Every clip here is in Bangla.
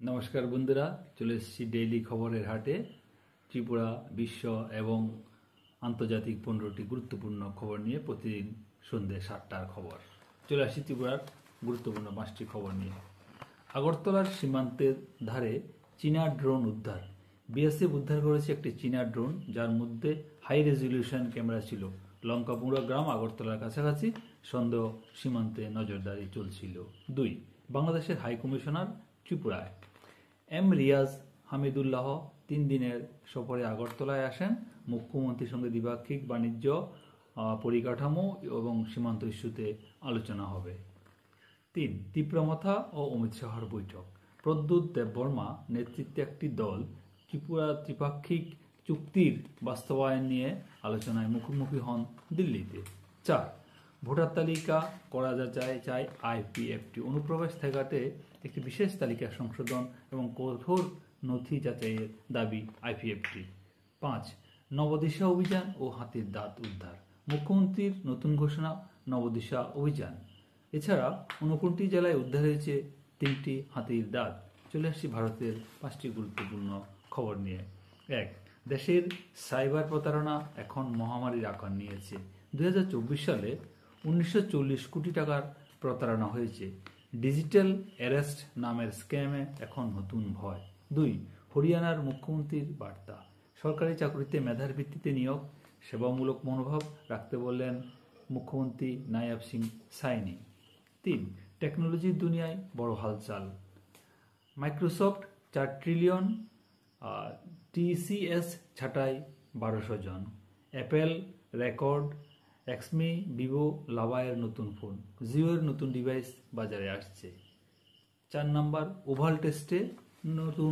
নমস্কার বন্ধুরা, চলে এসেছি ডেইলি খবরের হাটে। ত্রিপুরা, বিশ্ব এবং আন্তর্জাতিক 15টি গুরুত্বপূর্ণ খবর নিয়ে প্রতিদিন সন্ধ্যে 7টার খবর। চলে আসি ত্রিপুরার গুরুত্বপূর্ণ 5টি খবর নিয়ে। আগরতলার সীমান্তের ধারে চীনা ড্রোন উদ্ধার। বিএসএফ উদ্ধার করেছে একটি চীনা ড্রোন, যার মধ্যে হাই রেজলিউশন ক্যামেরা ছিল। লঙ্কাপুরা গ্রাম আগরতলার কাছাকাছি সন্দেহ সীমান্তে নজরদারি চলছিল। 2. বাংলাদেশের হাই কমিশনার ত্রিপুরায়। রিয়াজ হামিদুল্লাহ 3 দিনের সফরে আগরতলায় আসেন। মুখ্যমন্ত্রীর সঙ্গে দ্বিপাক্ষিক বাণিজ্য, পরিকাঠামো এবং সীমান্ত ইস্যুতে আলোচনা হবে। 3. তীব্রমাথা ও অমিত শাহর বৈঠক। প্রদ্যুৎ দেববর্মা নেতৃত্বে একটি দল ত্রিপুরা ত্রিপাক্ষিক চুক্তির বাস্তবায়ন নিয়ে আলোচনায় মুখোমুখি হন দিল্লিতে। 4. ভোটার তালিকা করা চায় আইপিএফটি। অনুপ্রবেশ ঠেকাতে একটি বিশেষ তালিকা সংশোধন এবং কঠোর নথি যাচাইয়ের দাবি আইপিএফটি। 5. নবদিশা অভিযান ও হাতির দাঁত উদ্ধার। মুখ্যমন্ত্রীর নতুন ঘোষণা নবদিশা অভিযান। এছাড়া 29টি জেলায় উদ্ধার হয়েছে 3টি হাতির দাঁত। চলে আসছি ভারতের 5টি গুরুত্বপূর্ণ খবর নিয়ে। 1. দেশের সাইবার প্রতারণা এখন মহামারীর আকার নিয়েছে। 2024 সালে 1940 কোটি টাকার প্রতারণা হয়েছে। ডিজিটাল অ্যারেস্ট নামের স্ক্যামে এখন নতুন ভয়। 2. হরিয়ানার মুখ্যমন্ত্রীর বার্তা। সরকারি চাকরিতে মেধার ভিত্তিতে নিয়োগ, সেবামূলক মনোভাব রাখতে বললেন মুখ্যমন্ত্রী নায়াব সিং সাইনি। 3. টেকনোলজির দুনিয়ায় বড় হালচাল। মাইক্রোসফট 4 ট্রিলিয়ন, টিসিএস ছাঁটাই 1200 জন। অ্যাপেল রেকর্ড, এক্সমি, ভিভো, লাভায়ের নতুন ফোন, জিওর নতুন ডিভাইস বাজারে আসছে। 4 নম্বর, ওভাল টেস্টে নতুন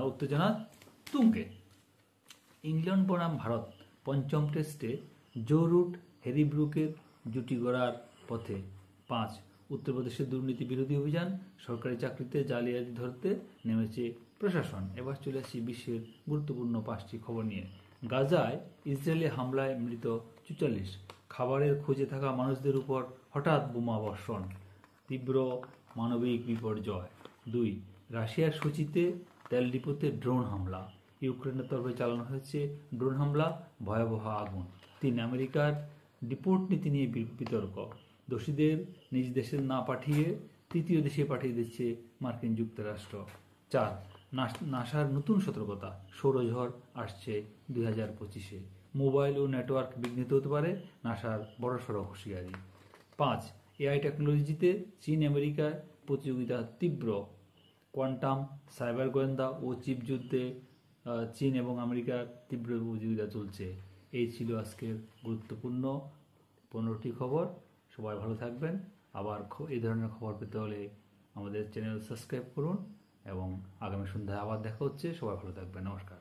উত্তেজনা তুঙ্গে। ইংল্যান্ড বনাম ভারত 5ম টেস্টে জো রুট হ্যারি ব্রুকের জুটি গড়ার পথে। 5. উত্তরপ্রদেশের দুর্নীতি বিরোধী অভিযান। সরকারি চাকরিতে জালিয়াতি ধরতে নেমেছে প্রশাসন। এবার চলে আসি বিশ্বের গুরুত্বপূর্ণ 5টি খবর নিয়ে। গাজায় ইসরায়েলি হামলায় মৃত 44। খাবারের খোঁজে থাকা মানুষদের উপর হঠাৎ বোমা বর্ষণ, তীব্র মানবিক বিপর্যয়। 2. রাশিয়ার সোচিতে তেল ডিপোতে ড্রোন হামলা। ইউক্রেনের তরফে চালানো হয়েছে ড্রোন হামলা, ভয়াবহ আগুন। 3. আমেরিকার ডিপোর্ট নীতি নিয়ে বিতর্ক। দোষীদের নিজ দেশে না পাঠিয়ে তৃতীয় দেশে পাঠিয়ে দিচ্ছে মার্কিন যুক্তরাষ্ট্র। 4. নাসার নতুন সতর্কতা। সৌরঝড় আসছে 2025-এ। মোবাইল ও নেটওয়ার্ক বিঘ্নিত হতে পারে, নাসার বড়সড় হুঁশিয়ারি। 5. এআই টেকনোলজিতে চীন আমেরিকার প্রতিযোগিতা তীব্র। কোয়ান্টাম, সাইবার গোয়েন্দা ও চিপ যুদ্ধে চীন এবং আমেরিকার তীব্র প্রতিযোগিতা চলছে। এই ছিল আজকের গুরুত্বপূর্ণ 15টি খবর। সবাই ভালো থাকবেন। আবার এই ধরনের খবর পেতে হলে আমাদের চ্যানেল সাবস্ক্রাইব করুন এবং আগামী সন্ধ্যায় আবার দেখা হচ্ছে। সবাই ভালো থাকবেন। নমস্কার।